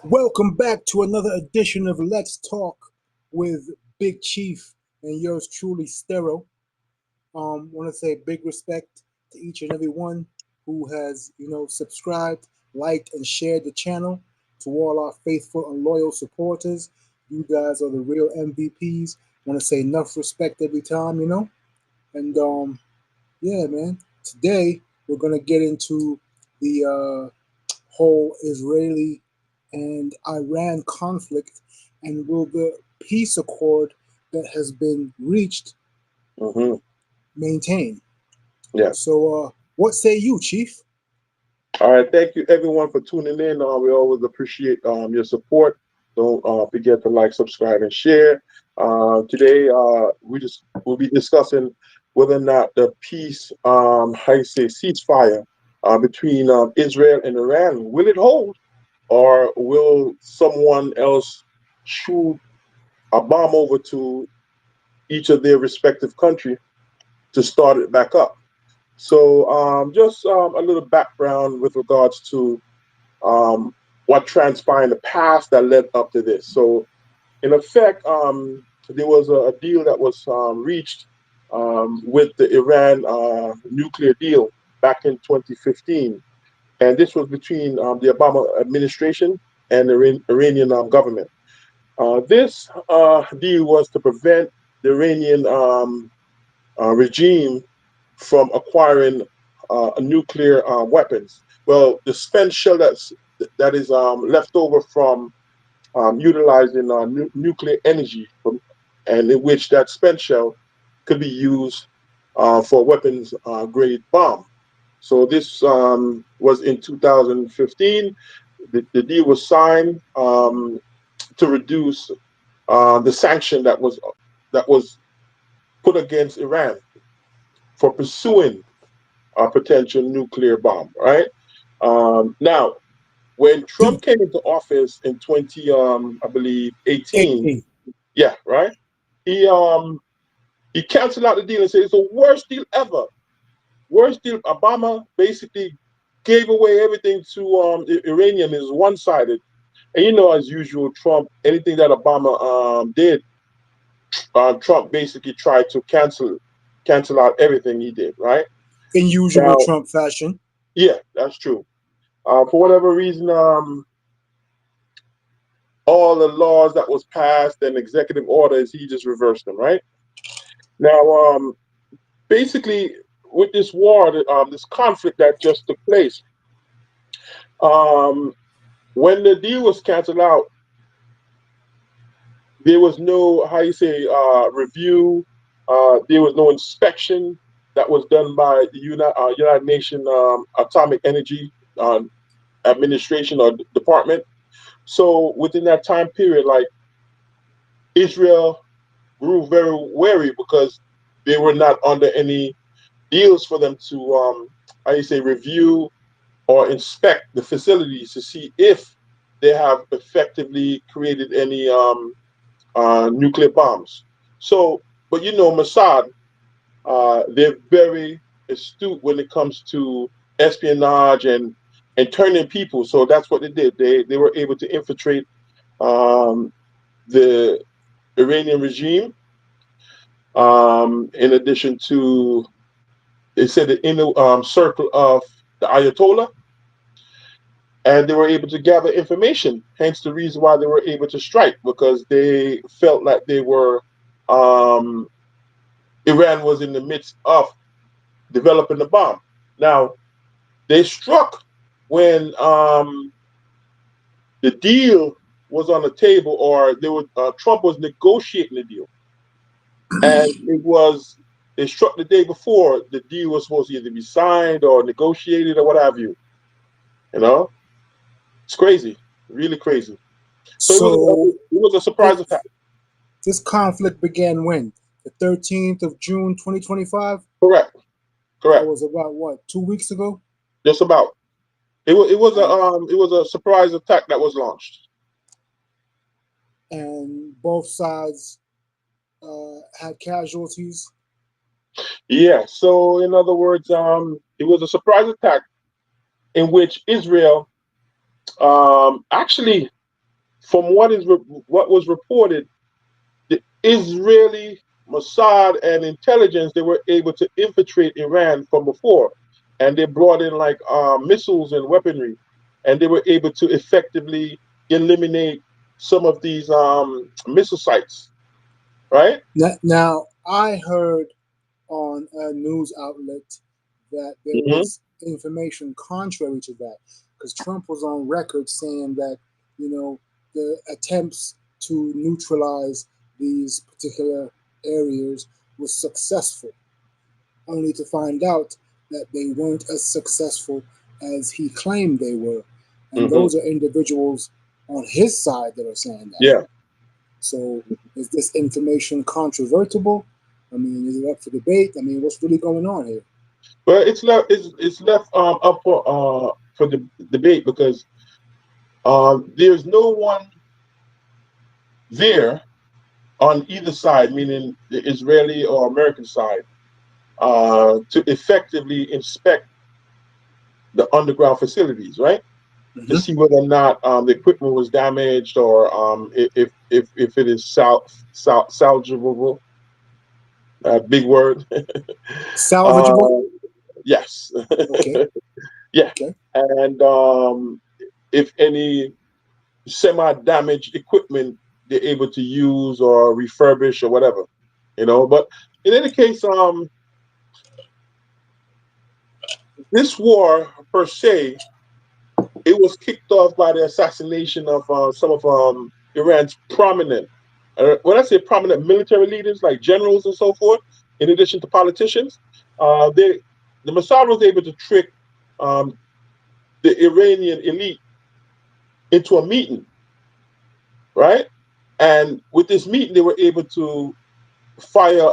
Welcome back to another edition of Let's Talk with Big Chief and yours truly, Stero. Want to say big respect to each and every one who has, subscribed, liked, and shared the channel. To all our faithful and loyal supporters, you guys are the real MVPs. Want to say enough respect every time. And yeah, man. Today we're gonna get into the whole Israeli and Iran conflict, and will the peace accord that has been reached hmm maintain? Yeah. So, what say you, Chief? All right. Thank you, everyone, for tuning in. We always appreciate your support. Don't forget to like, subscribe, and share. Today, we'll be discussing whether or not the peace, how you say, ceasefire between Israel and Iran, will it hold, or will someone else shoot a bomb over to each of their respective country to start it back up? So, just a little background with regards to what transpired in the past that led up to this. So, in effect, there was a deal that was reached with the Iran nuclear deal back in 2015. And this was between the Obama administration and the Iranian government. This deal was to prevent the Iranian regime from acquiring nuclear weapons. Well, the spent shell that is left over from utilizing nuclear energy, and in which that spent shell could be used for weapons grade bomb. So this was in 2015. The deal was signed to reduce the sanction that was put against Iran for pursuing a potential nuclear bomb, right? Now, when Trump came into office in 20, I believe, 18, 18. yeah, right? He he canceled out the deal and said it's the worst deal ever. Worst deal. Obama basically gave away everything to the Iranian is one sided. And as usual, Trump, anything that Obama did, Trump basically tried to cancel out everything he did, right? In usual Now, Trump fashion. yeah, that's true. For whatever reason, all the laws that was passed and executive orders, he just reversed them, right? Now, basically, with this war, this conflict that just took place, um, when the deal was canceled out, there was no, how you say, review. There was no inspection that was done by the United Nations Atomic Energy Administration or Department. So within that time period, like Israel grew very wary because they were not under any deals for them to, how you say, review or inspect the facilities to see if they have effectively created any nuclear bombs. So, but Mossad, they're very astute when it comes to espionage and turning people. So that's what they did. They were able to infiltrate um, the Iranian regime. In addition to, they said the inner circle of the Ayatollah, and they were able to gather information. Hence the reason why they were able to strike, because they felt like they were um, Iran was in the midst of developing the bomb. Now they struck when the deal was on the table, or Trump was negotiating the deal, and they struck the day before the deal was supposed to either be signed or negotiated or what have you. You know, it's crazy, really crazy. So So, it was a surprise this, attack. this conflict began when? The 13th of June, 2025? Correct, That correct. was about what, 2 weeks ago? Just about. And, It was a surprise attack that was launched. and both sides had casualties. Yeah. So in other words, it was a surprise attack in which Israel actually. from what was reported, the Israeli Mossad and intelligence, they were able to infiltrate Iran from before, and they brought in like missiles and weaponry, and they were able to effectively eliminate some of these missile sites. Right? Now, I heard on a news outlet that there Hmm. was information contrary to that, because Trump was on record saying that, you know, the attempts to neutralize these particular areas was successful, only to find out that they weren't as successful as he claimed they were. And Hmm. those are individuals on his side that are saying that. Yeah. So is this information controvertible? I mean, is it up for debate? I mean, what's really going on here? Well, it's left up for the debate because there's no one there on either side, meaning the Israeli or American side, to effectively inspect the underground facilities, right? To Hmm. see whether or not the equipment was damaged or if it is salvageable. Big word. uh, Salvageable? yes, Okay, yeah, okay. and if any semi-damaged equipment they're able to use or refurbish or whatever, But in any case, this war per se, it was kicked off by the assassination of some of Iran's prominent, when I say prominent military leaders like generals and so forth, in addition to politicians, they the Mossad was able to trick um, the Iranian elite into a meeting, right? And with this meeting, they were able to fire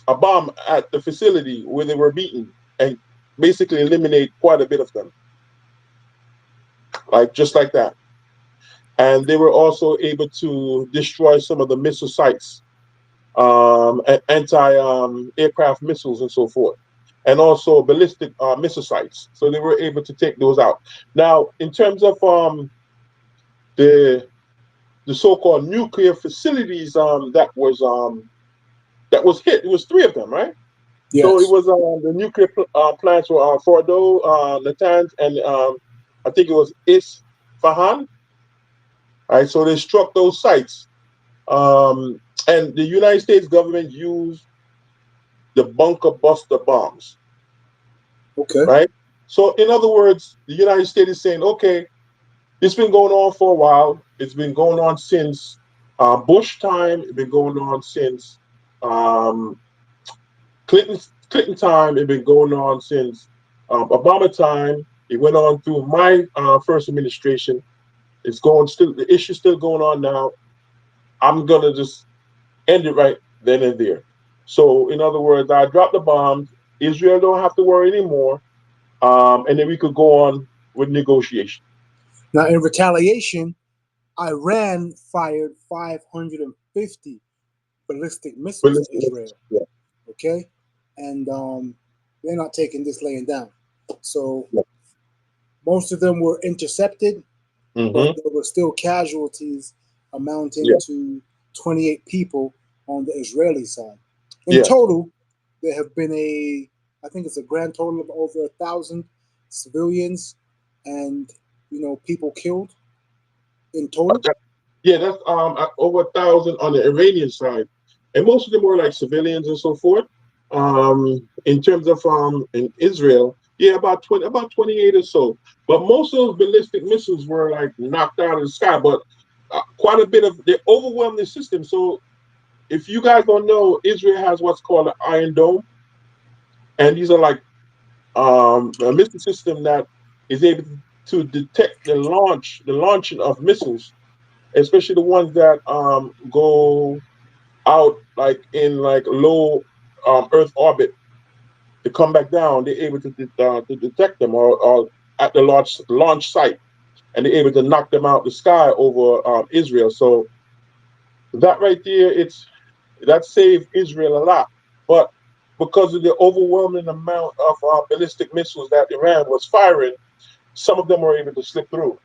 a bomb at the facility where they were meeting and basically eliminate quite a bit of them, like just like that. And they were also able to destroy some of the missile sites, anti aircraft missiles and so forth, and also ballistic missile sites. So they were able to take those out. Now, in terms of the the so-called nuclear facilities that was hit, it was three of them, right? So it Yes. was the nuclear plants were Fordo, Natanz, and I think it was Isfahan. Right, so they struck those sites, and the United States government used the bunker buster bombs. Okay. Right. So in other words, the United States is saying, okay, it's been going on for a while. It's been going on since Bush time. It's been going on since um, Clinton time. It's been going on since Obama time. It went on through my first administration. It's going still. The issue's still going on now. I'm gonna just end it right then and there. So, in other words, I dropped the bombs. Israel don't have to worry anymore, and then we could go on with negotiation. Now, in retaliation, Iran fired 550 ballistic But missiles at listen, Israel. yeah, Okay, and they're not taking this laying down. So yeah. most of them were intercepted, but Mm-hmm. there were still casualties amounting Yeah, to 28 people on the Israeli side. In yeah. total, there have been I think it's a grand total of over 1,000 civilians and people killed in total. Yeah, that's over 1,000 on the Iranian side, and most of them were like civilians and so forth. In terms of in Israel, yeah, about 28 or so. But most of those ballistic missiles were like knocked out of the sky. But quite a bit of they overwhelmed the system. So if you guys don't know, Israel has what's called an Iron Dome, and these are like a missile system that is able to detect the launching of missiles, especially the ones that go out like in like low Earth orbit to come back down. They're able to detect them or at the launch site, and they're able to knock them out the sky over Israel. So that right there, that saved Israel a lot. But because of the overwhelming amount of ballistic missiles that Iran was firing, some of them were able to slip through.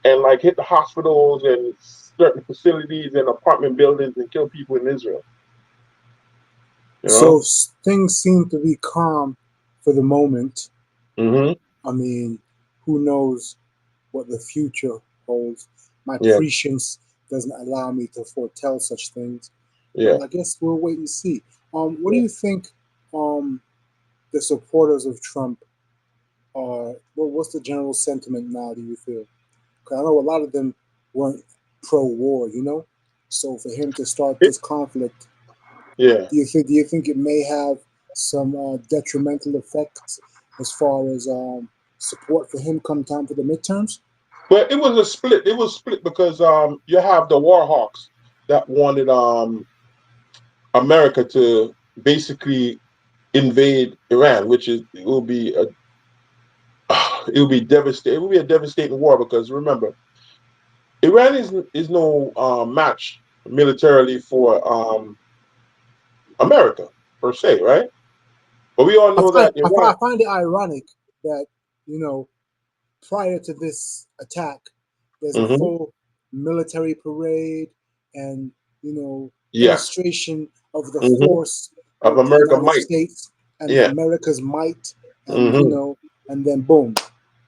and like hit the hospitals and certain facilities and apartment buildings and kill people in Israel. You know. So things seem to be calm for the moment. Hmm. I mean, who knows what the future holds? My Yeah. prescience doesn't allow me to foretell such things, Yeah. but I guess we'll wait and see. What do Yeah. you think? The supporters of Trump are. What's the general sentiment now? Do you feel? Because I know a lot of them weren't pro-war, you know. So for him to start It, this conflict, yeah. do you think it may have some detrimental effects as far as support for him come time for the midterms? But it was a split. It was split because you have the war hawks that wanted America to basically invade Iran, which is it will be a it will be devastating. It will be a devastating war because remember, Iran is no match militarily for America per se, right? But we all I know find that Iran. I find it ironic that you know prior to this attack, there's a Hmm. full military parade and Yeah. illustration of the Hmm. force Of of the America United might. States and Yeah. America's might, and Hmm. and then boom,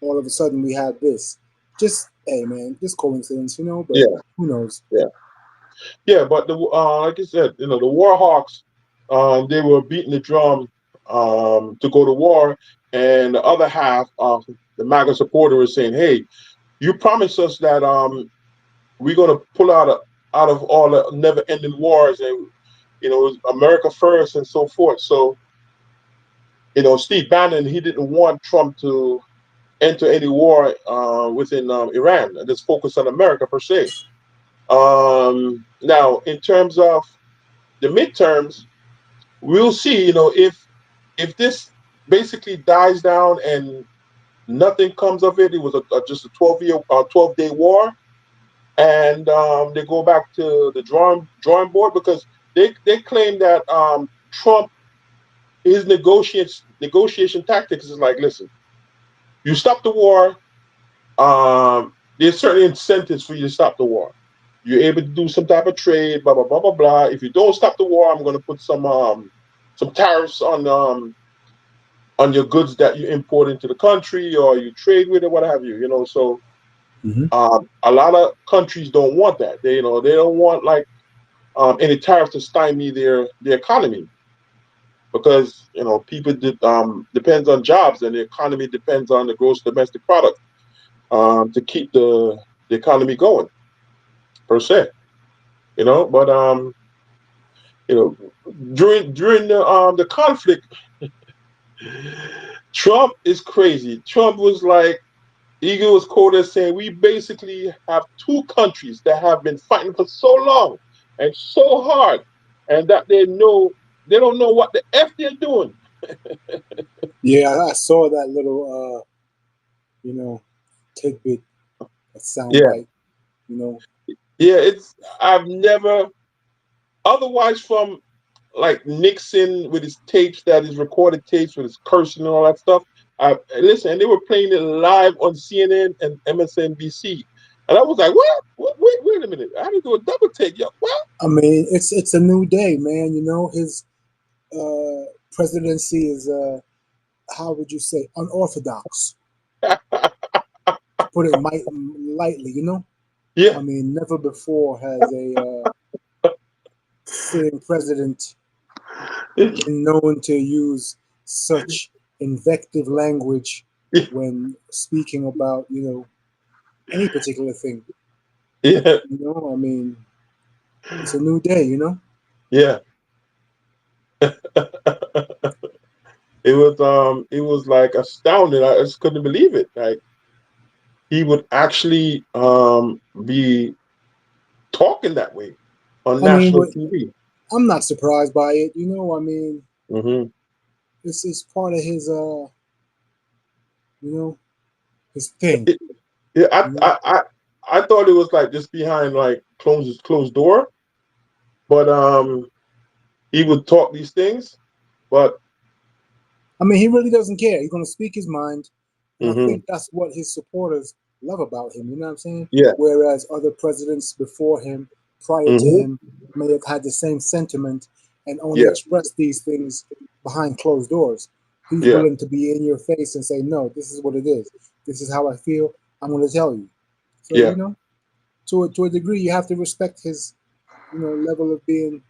all of a sudden we had this. Just hey man, just coincidence, but Yeah. who knows? Yeah. Yeah, but the like I said, the Warhawks, they were beating the drum to go to war, and the other half of the MAGA supporter was saying, "Hey, you promised us that we're going to pull out of all the never-ending wars, and it was America first and so forth." So Steve Bannon, he didn't want Trump to enter any war within Iran and just focus on America per se. Now, in terms of the midterms, we'll see. If this basically dies down and nothing comes of it, it was just a 12-day war, and they go back to the drawing board because they claim that Trump his negotiation tactics is like, listen, you stop the war, there's certain incentives for you to stop the war. You're able to do some type of trade, blah blah blah blah blah. If you don't stop the war, I'm going to put some tariffs on your goods that you import into the country or you trade with or what have you. So Hmm. a lot of countries don't want that. They don't want like any tariffs to stymie their economy because people depends on jobs and the economy depends on the gross domestic product to keep the economy going per se. But you know during the conflict, Trump is crazy. Trump was like, Eagle was quoted as saying, "We basically have two countries that have been fighting for so long and so hard, and that they don't know what the f they're doing." Yeah, I saw that little you know tidbit, a sound Yeah, bite. You know, yeah. I've never otherwise from like Nixon with his tapes, that his recorded tapes with his cursing and all that stuff. Listen, and they were playing it live on CNN and MSNBC, and I was like, "What? Wait a minute! I had to do a double take, yo. What?" I mean, it's a new day, man. His presidency is how would you say unorthodox, to put it lightly. Yeah, I mean, never before has a sitting president been known to use such invective language yeah, when speaking about any particular thing. yeah, I mean, it's a new day. yeah. It was like astounding. I just couldn't believe it. Like he would actually be talking that way on I mean, national but TV. I'm not surprised by it. I mean, Hmm. this is part of his you know, his thing. It, yeah, You know, I thought it was like just behind like closed door, but he would talk these things, but I mean, he really doesn't care. He's going to speak his mind, and I hmm think that's what his supporters love about him. You know what I'm saying? Yeah. Whereas other presidents before him, prior to Hmm. him, may have had the same sentiment and only Yeah. expressed these things behind closed doors. He's Yeah. willing to be in your face and say, "No, this is what it is. This is how I feel. I'm going to tell you." So Yeah. to a degree, you have to respect his level of being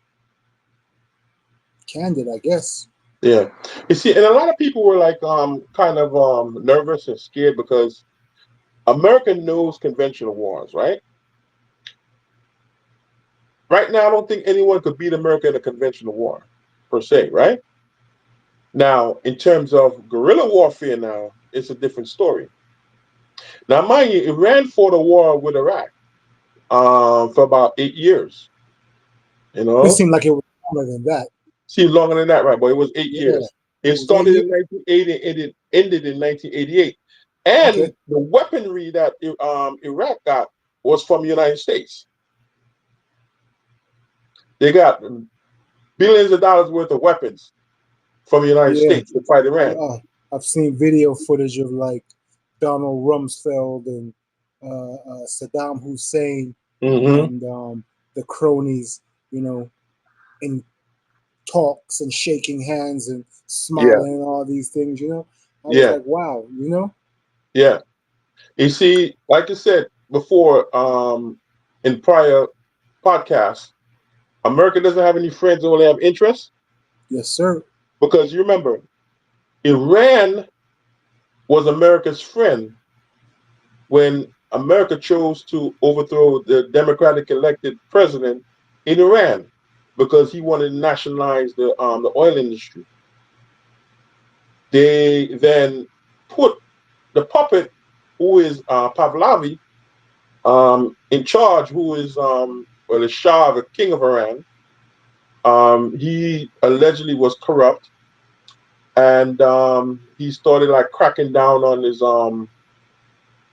candid, I guess. Yeah. You see, and a lot of people were like kind of nervous and scared because America knows conventional wars, right? Right now, I don't think anyone could beat America in a conventional war, per se, right? Now, in terms of guerrilla warfare, now it's a different story. Now, mind you, Iran fought a war with Iraq for about 8 years. You It know, seemed like it was longer than that. seemed longer than that, right? But it was eight Yeah, years. it It was 8 started years. in 1980 and it ended in 1988. Okay. And the weaponry that Iraq got was from the United States. They got billions of dollars worth of weapons from the United Yeah, States to fight I've Iran. uh, I've seen video footage of like Donald Rumsfeld and Saddam Hussein Hmm. and the cronies, you know, in talks and shaking hands and Yeah, smiling and all these things. I was yeah, like, wow. yeah. You see, like I said before, in prior podcasts, America doesn't have any friends; they only have interests. Yes, sir. Because you remember, Iran was America's friend when America chose to overthrow the democratic elected president in Iran because he wanted to nationalize the oil industry. They then put the puppet, who is Pahlavi, in charge, who is well, the Shah, the king of Iran. He allegedly was corrupt, and he started like cracking down on his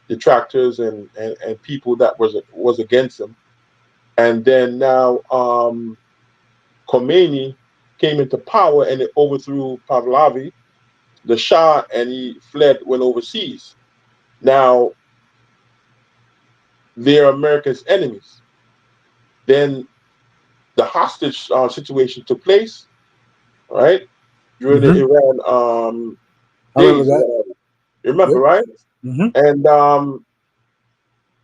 detractors and people that was against him. And then now Khomeini came into power and it overthrew Pahlavi, the Shah, and he fled, went overseas. Now they're America's enemies. Then the hostage situation took place, right, during the Hmm. Iran I remember days. that. You remember, Yep. right? Hmm. And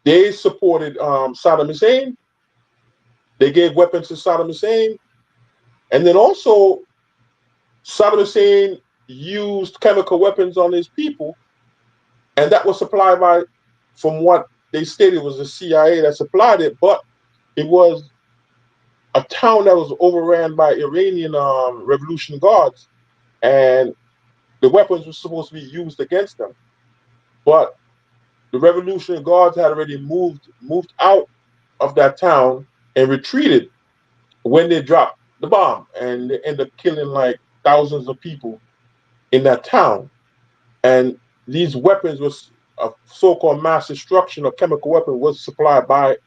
they supported Saddam Hussein. They gave weapons to Saddam Hussein, and then also Saddam Hussein used chemical weapons on his people, and that was supplied by, from what they stated, was the CIA that supplied it, but it was a town that was overran by Iranian Revolution Guards, and the weapons were supposed to be used against them. But the Revolutionary Guards had already moved out of that town and retreated when they dropped the bomb, and they ended up killing like thousands of people in that town. And these weapons was a so-called mass destruction or chemical weapon was supplied by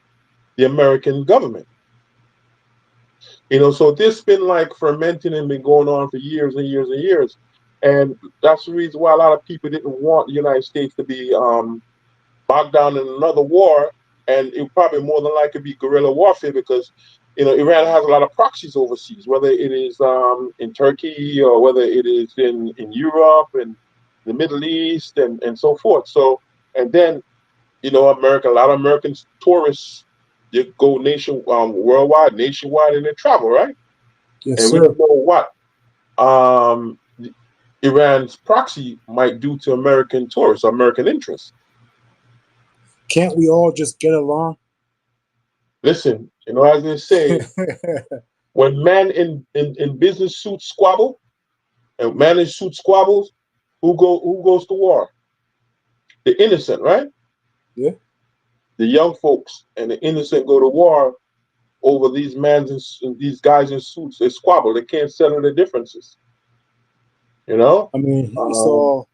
the American government. So this been like fermenting and been going on for years and years and years. And that's the reason why a lot of people didn't want the United States to be bogged down in another war. And it probably more than likely be guerrilla warfare because, Iran has a lot of proxies overseas, whether it is in Turkey or whether it is in Europe and the Middle East and so forth. So, and then, America, a lot of American tourists, they go worldwide, nationwide, and they travel, right? Yes, And we sir. don't know what um, Iran's proxy might do to American tourists, American interests. Can't we all just get along? Listen, as they say, when men in business suits squabble and man in suit squabbles, who goes to war? The innocent, right? Yeah. The young folks and the innocent go to war over these these guys in suits. They squabble. They can't settle their differences. You know? I mean, it's Um, all.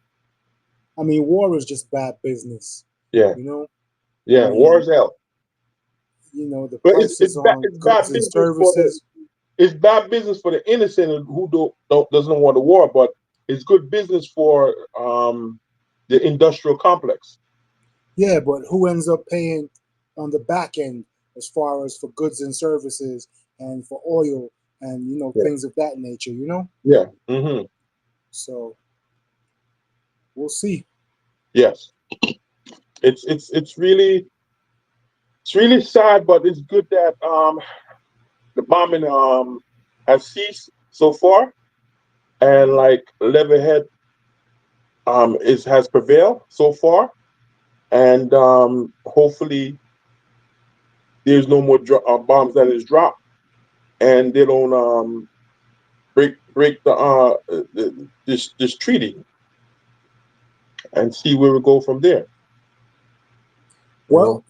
I mean, war is just bad business. yeah, You know. I yeah. War mean, is hell. the But prices on it's goods bad and business for the services. it's bad business for the innocent who doesn't want the war, but it's good business for the industrial complex. Yeah, but who ends up paying on the back end as far as for goods and services and for oil and Yeah. things of that nature, Yeah. Hmm. So we'll see. Yes. It's really sad, but it's good that the bombing has ceased so far, and like Leatherhead is has prevailed so far, and hopefully there's no more bombs that is dropped, and they don't break this treaty, and see where we go from there. You Well, know.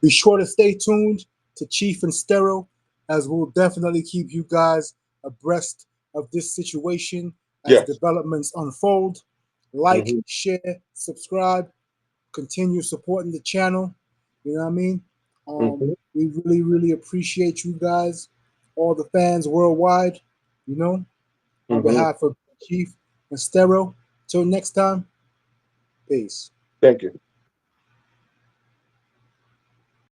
be sure to stay tuned to Chief and Stero, as we'll definitely keep you guys abreast of this situation as Yes. developments unfold. Like, Hmm. share, subscribe, continue supporting the channel. You know what I mean? Hmm. We really, really appreciate you guys, all the fans worldwide. You know, on Hmm. behalf of Chief and Stero. Till next time, peace. Thank you.